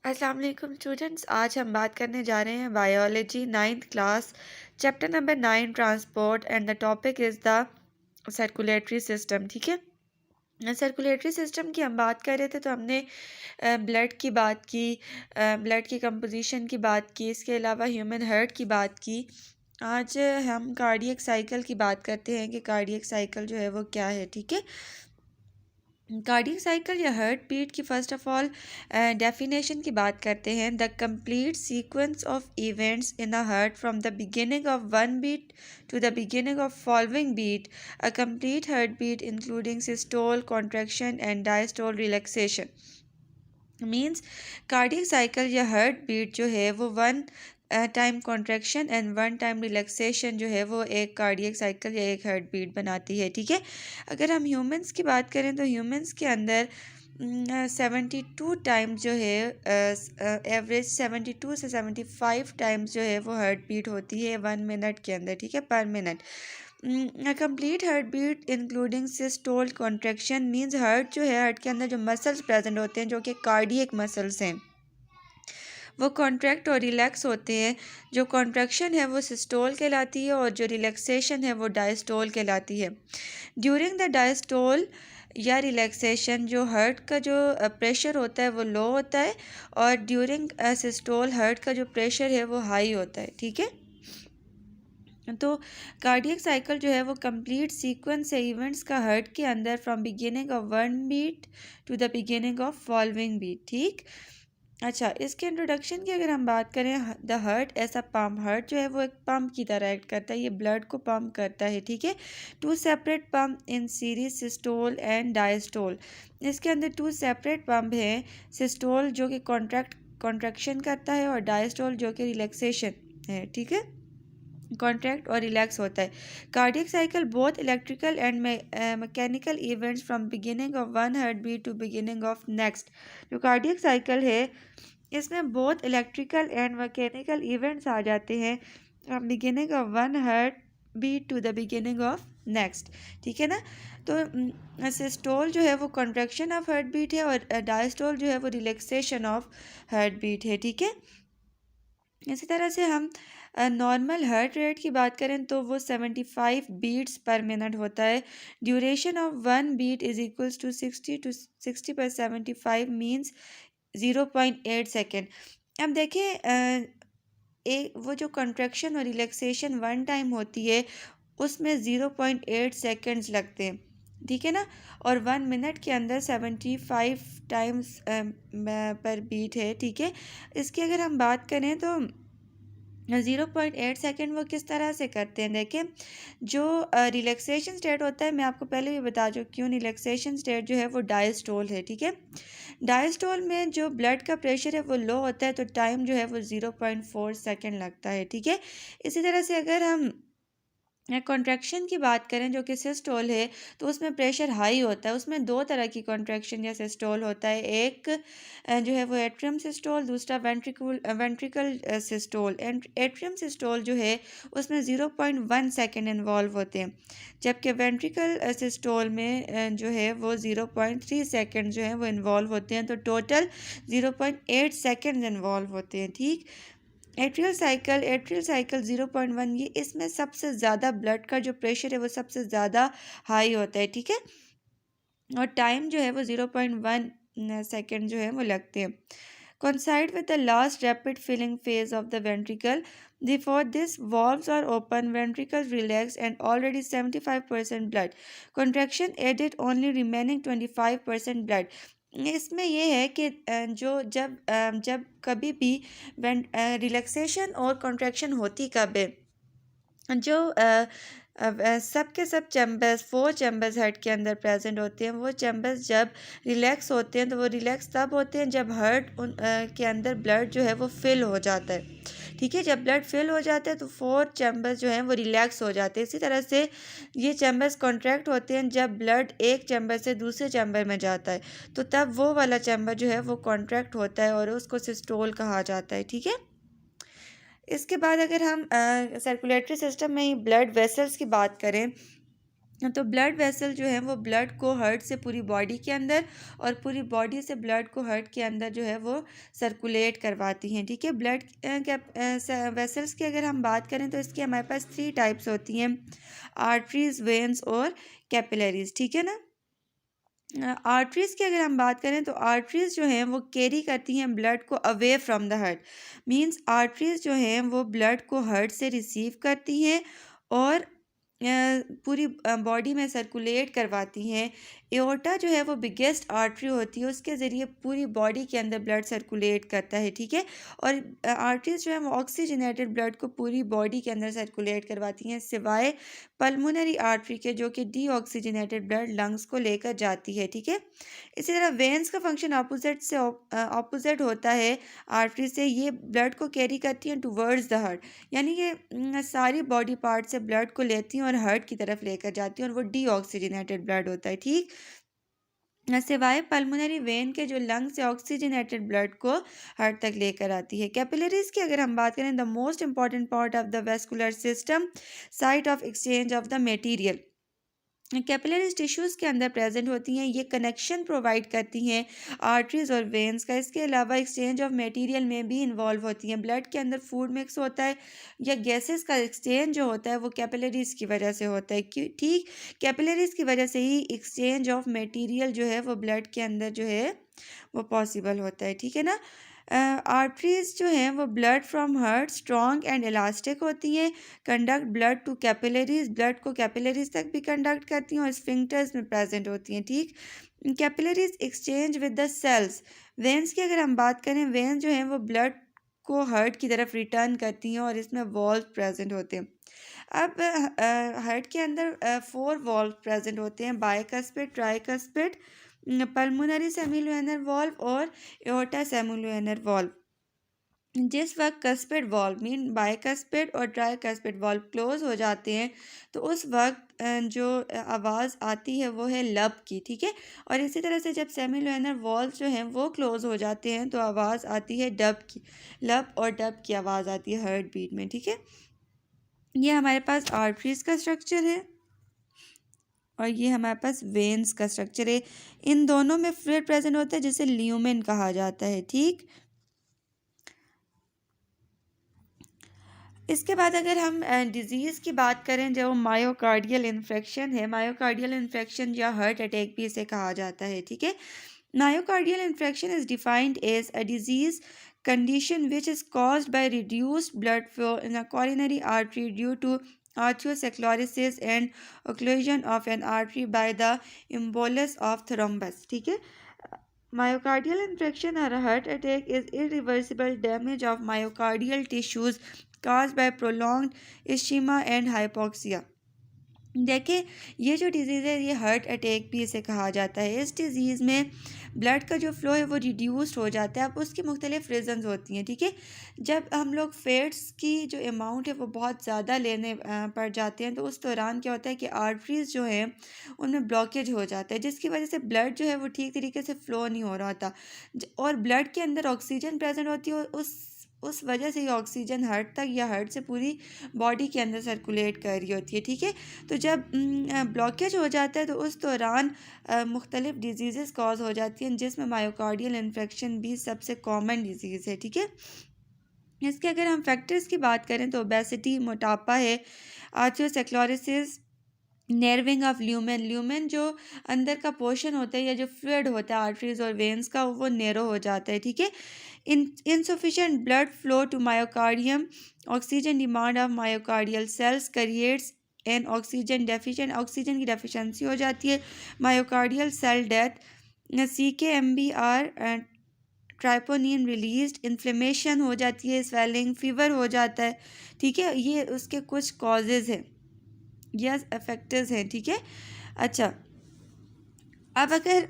अस्सलाम वालेकुम स्टूडेंट्स। आज हम बात करने जा रहे हैं biology 9th class, chapter number 9 transport, and the topic is the circulatory system. ठीक है, सर्कुलेटरी सिस्टम की हम बात कर रहे थे तो हमने ब्लड की बात की, ब्लड की कंपोजिशन की बात की, इसके अलावा ह्यूमन हार्ट की बात की। आज हम कार्डियक साइकिल की बात करते हैं कि कार्डियक साइकिल जो है वो क्या है। ठीक है, कार्डियक साइकिल या हार्ट बीट की फ़र्स्ट ऑफ ऑल डेफिनेशन की बात करते हैं। The complete sequence of events in a heart from the beginning of one beat to the beginning of following beat. A complete heart beat including systole, contraction and diastole, relaxation. Means cardiac cycle या heart beat जो है वो one time contraction and one time relaxation जो है वो एक cardiac cycle या एक हार्ट बीट बनाती है। ठीक है, अगर हम ह्यूमंस की बात करें तो ह्यूमंस के अंदर 72 टाइम्स जो है, एवरेज 72 से 75 टाइम्स जो है वो हार्ट बीट होती है 1 मिनट के अंदर। ठीक है, per minute. Complete heart beat including systole contraction means heart जो है, हार्ट के अंदर जो मसल्स प्रेजेंट होते हैं जो कि कार्डियक मसल्स हैं, वो कॉन्ट्रैक्ट और रिलैक्स होते हैं। जो कॉन्ट्रैक्शन है वो सिस्टोल कहलाती है और जो रिलैक्सेशन है वो डायस्टोल कहलाती है। ड्यूरिंग द डायस्टोल या रिलैक्सेशन जो हार्ट का जो प्रेशर होता है वो लो होता है, और ड्यूरिंग सिस्टोल हार्ट का जो प्रेशर है वो हाई होता है। ठीक है, तो कार्डियक साइकिल जो है वो कंप्लीट सीक्वेंस है इवेंट्स का हार्ट के अंदर from beginning of one beat to the beginning of following beat. ठीक, अच्छा, इसके इंट्रोडक्शन की अगर हम बात करें, द हार्ट ऐसा पम्प, हार्ट जो है वो एक पंप की तरह एक्ट करता है, ये ब्लड को पंप करता है। ठीक है, two separate pump in series, systole and diastole. इसके अंदर टू सेपरेट पंप हैं, सिस्टोल जो कि कॉन्ट्रैक्शन करता है और डायस्टोल जो कि रिलैक्सेशन है। ठीक है, कॉन्ट्रैक्ट और रिलैक्स होता है। Cardiac cycle both electrical and mechanical events from beginning of one heart beat to beginning of next. जो कार्डियक साइकिल है इसमें बहुत इलेक्ट्रिकल एंड मैकेनिकल इवेंट्स आ जाते हैं from beginning of one heart beat to the beginning of next. ठीक है ना, तो सिस्टोल जो है वो कॉन्ट्रैक्शन ऑफ हार्ट बीट है और डायस्टोल जो है वो रिलैक्सेशन ऑफ हार्ट बीट है। ठीक है, इसी तरह से हम नॉर्मल हार्ट रेट की बात करें तो वो 75 बीट्स पर मिनट होता है। Duration of one beat is equals to 60 per 75 means 0.8 second. अब देखें, एक वो जो कंट्रैक्शन और रिलैक्सेशन वन टाइम होती है उसमें 0.8 सेकेंड्स लगते हैं। ठीक है ना, और 1 मिनट के अंदर 75 टाइम्स पर बीट है। ठीक है, इसकी अगर हम बात करें तो 0.8 सेकेंड वो किस तरह से करते हैं। देखें, जो रिलैक्सेशन स्टेट होता है, मैं आपको पहले भी बता चुकी हूँ, रिलैक्सेशन स्टेट जो है वो डायस्टोल है। ठीक है, डायस्टोल में जो ब्लड का प्रेशर है वो लो होता है तो टाइम जो है वो 0.4 सेकेंड लगता है। ठीक है, इसी तरह से अगर हम कॉन्ट्रैक्शन की बात करें जो कि सिस्टोल है, तो उसमें प्रेशर हाई होता है। उसमें दो तरह की कॉन्ट्रैक्शन या सिस्टोल होता है, एक जो है वो एट्रियम सिस्टोल, दूसरा वेंट्रिकल सिस्टोल। एट्रियम सिस्टोल जो है उसमें 0.1 सेकेंड इन्वॉल्व होते हैं, जबकि वेंट्रिकल सिस्टोल में जो है वो 0.3 सेकेंड जो है वो इन्वॉल्व होते हैं, तो टोटल 0.8 सेकेंड इन्वॉल्व होते हैं। ठीक, एट्रियल साइकिल 0.1, ये इसमें सबसे ज़्यादा ब्लड का जो प्रेशर है वो सबसे ज़्यादा हाई होता है। ठीक है, और टाइम जो है वो 0.1 सेकेंड जो है वो लगते हैं। coincide with the last rapid filling phase of the ventricle. Before this, valves are open, ventricles relax, and already 75% blood. Contraction added only remaining 25% blood. इसमें यह है कि जो जब कभी भी रिलैक्सेशन और कॉन्ट्रैक्शन होती कब है, जो सब के सब चैम्बर्स, 4 चैम्बर्स हेड के अंदर प्रेजेंट होते हैं, वो चैम्बर्स जब रिलैक्स होते हैं तो वो रिलैक्स तब होते हैं जब हार्ट के अंदर ब्लड जो है वो फिल हो जाता है। ठीक है, जब ब्लड फिल हो जाता है तो 4 चैम्बर्स जो हैं वो रिलैक्स हो जाते हैं। इसी तरह से ये चैम्बर्स कॉन्ट्रैक्ट होते हैं जब ब्लड एक चैम्बर से दूसरे चैम्बर में जाता है, तो तब वो वाला चैम्बर जो है वो कॉन्ट्रैक्ट होता है और उसको सिस्टोल कहा जाता है। ठीक है, इसके बाद अगर हम सर्कुलेटरी सिस्टम में ही ब्लड वेसल्स की बात करें तो ब्लड वेसल जो है वो ब्लड को हार्ट से पूरी बॉडी के अंदर और पूरी बॉडी से ब्लड को हार्ट के अंदर जो है वो सर्कुलेट करवाती हैं, ठीक है। ब्लड वेसल्स की अगर हम बात करें तो इसकी हमारे पास 3 टाइप्स होती हैं, आर्टरीज, वेन्स और कैपिलरीज, ठीक है ना। आर्टरीज की अगर हम बात करें तो आर्टरीज जो हैं वो कैरी करती हैं ब्लड को away from the heart, means arteries जो हैं वो ब्लड को हार्ट से रिसीव करती हैं और पूरी बॉडी में सर्कुलेट करवाती हैं। एओर्टा जो है वो बिगेस्ट आर्टरी होती है, उसके ज़रिए पूरी बॉडी के अंदर ब्लड सर्कुलेट करता है, ठीक है। और आर्टरीज जो है वो ऑक्सीजनेटेड ब्लड को पूरी बॉडी के अंदर सर्कुलेट करवाती हैं, सिवाय पल्मोनरी आर्टरी के, जो कि डीऑक्सीजनेटेड ब्लड लंग्स को लेकर जाती है, ठीक है। इसी तरह वेन्स का फंक्शन ऑपोजिट होता है आर्टरी से, ये ब्लड को कैरी करती हैं टुवर्ड्स द हार्ट, यानी कि सारी बॉडी पार्ट से ब्लड को लेती हैं और हार्ट की तरफ लेकर जाती हैं और वो डीऑक्सीजनेटेड ब्लड होता है, ठीक। सिवाय पल्मोनरी वेन के, जो लंग से ऑक्सीजनेटेड ब्लड को हार्ट तक लेकर आती है। कैपिलरीज की अगर हम बात करें, the most important part of the vascular system, site of exchange of the material, capillaries tissues के अंदर प्रेजेंट होती हैं। ये कनेक्शन प्रोवाइड करती हैं आर्टरीज और वेन्स का। इसके अलावा एक्सचेंज ऑफ मटेरियल में भी इन्वॉल्व होती हैं। ब्लड के अंदर फूड मिक्स होता है या गैसेस का एक्सचेंज जो होता है वो कैपिलरीज की वजह से होता है, ठीक। कैपिलरीज की वजह से ही एक्सचेंज ऑफ मटेरियल जो है वो ब्लड के अंदर जो है वो पॉसिबल होता है, ठीक है ना। आर्टरीज जो हैं वो blood from heart strong and elastic होती हैं, conduct blood to capillaries, blood को कैपिलरीज तक भी कंडक्ट करती हैं और स्फिंक्टर्स में प्रेजेंट होती हैं, ठीक। Capillaries exchange with the cells. Veins की अगर हम बात करें, वेंस जो हैं वो ब्लड को हार्ट की तरफ रिटर्न करती हैं और इसमें वॉल्व प्रेजेंट होते हैं। अब हार्ट के अंदर 4 वॉल्व प्रेजेंट होते हैं, bicuspid, tricuspid, pulmonary semilunar valve और एओर्टा सेमिलुनर वॉल्व। जिस वक्त कस्पिड वॉल्व मीन बाइकस्पिड और ट्राइकस्पिड वॉल्व क्लोज हो जाते हैं तो उस वक्त जो आवाज़ आती है वो है लब की, ठीक है। और इसी तरह से जब सेमिलुनर वॉल्व जो हैं वो क्लोज हो जाते हैं तो आवाज़ आती है डब की, लब और डब की आवाज़ आती है हार्ट बीट में, ठीक है। ये हमारे पास आर्टरीज का स्ट्रक्चर है और ये हमारे पास वेन्स का स्ट्रक्चर है। इन दोनों में फ्लूइड प्रेजेंट होता है जिसे ल्यूमेन कहा जाता है, ठीक। इसके बाद अगर हम डिज़ीज़ की बात करें, जो मायोकार्डियल इन्फेक्शन है, मायोकार्डियल इन्फेक्शन या हार्ट अटैक भी इसे कहा जाता है, ठीक है। Myocardial infection is defined as a disease condition which is caused by reduced blood flow in a coronary artery due to arteriosclerosis and occlusion of an artery by the embolus of thrombus, ठीक है। Myocardial infarction or a heart attack is irreversible damage of myocardial tissues caused by prolonged ischemia and hypoxia। देखिए, ये जो disease है ये heart attack भी इसे कहा जाता है। इस डिज़ीज़ में ब्लड का जो फ्लो है वो रिड्यूस्ड हो जाता है। अब उसकी मुख्तलिफ रीज़न्स होती हैं, ठीक है। जब हम लोग फैट्स की जो अमाउंट है वो बहुत ज़्यादा लेने पड़ जाते हैं तो उस दौरान क्या होता है कि आर्टरीज़ जो हैं उनमें ब्लॉकेज हो जाता है, जिसकी वजह से ब्लड जो है वो ठीक तरीके से फ़्लो नहीं हो रहा होता और ब्लड के अंदर ऑक्सीजन प्रेजेंट होती है और उस वजह से ही ऑक्सीजन हार्ट तक या हार्ट से पूरी बॉडी के अंदर सर्कुलेट कर रही होती है, ठीक है। तो जब ब्लॉकेज हो जाता है तो उस दौरान मुख्तलिफ डिजीज़ कॉज हो जाती हैं, जिसमें मायोकार्डियल इन्फेक्शन भी सबसे कॉमन डिजीज़ है, ठीक है। इसके अगर हम फैक्टर्स की बात करें तो ओबेसिटी, मोटापा है, आर्थियोस्क्लेरोसिस, नर्विंग ऑफ ल्यूमेन, ल्यूमेन जो अंदर का पोर्शन होता है या जो फ्लूइड होता है आर्टरीज और वेन्स का वो नैरो हो जाता है, ठीक है। Insufficient blood flow to myocardium, oxygen demand of myocardial cells creates an oxygen deficient, oxygen की डेफिशिएंसी हो जाती है, myocardial cell death, CKMB troponin released, inflammation हो जाती है, स्वेलिंग, फीवर हो जाता है, ठीक है। ये उसके कुछ कॉजेज़ हैं या फैक्टर्स हैं, ठीक है। अच्छा, अब अगर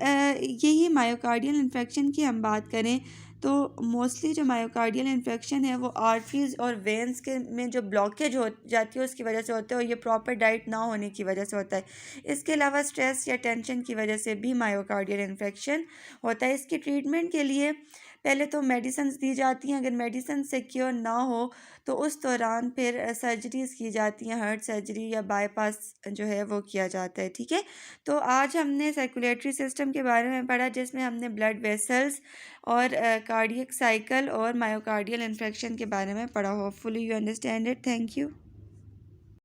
यही मायोकार्डियल इन्फेक्शन की हम बात करें तो मोस्टली जो मायोकार्डियल इन्फेक्शन है वो आर्टरीज और वेंस के में जो ब्लॉकेज हो जाती है उसकी वजह से होता है, और ये प्रॉपर डाइट ना होने की वजह से होता है। इसके अलावा स्ट्रेस या टेंशन की वजह से भी मायोकार्डियल इन्फेक्शन होता है। इसकी ट्रीटमेंट के लिए पहले तो मेडिसिन दी जाती हैं, अगर मेडिसिन से क्योर ना हो तो उस दौरान फिर सर्जरीज की जाती हैं, हार्ट सर्जरी या बाईपास जो है वो किया जाता है। ठीक है, तो आज हमने सर्कुलेटरी सिस्टम के बारे में पढ़ा, जिसमें हमने ब्लड वेसल्स और कार्डियक साइकिल और मायोकार्डियल इन्फेक्शन के बारे में पढ़ा। Hopefully you understand it. Thank you.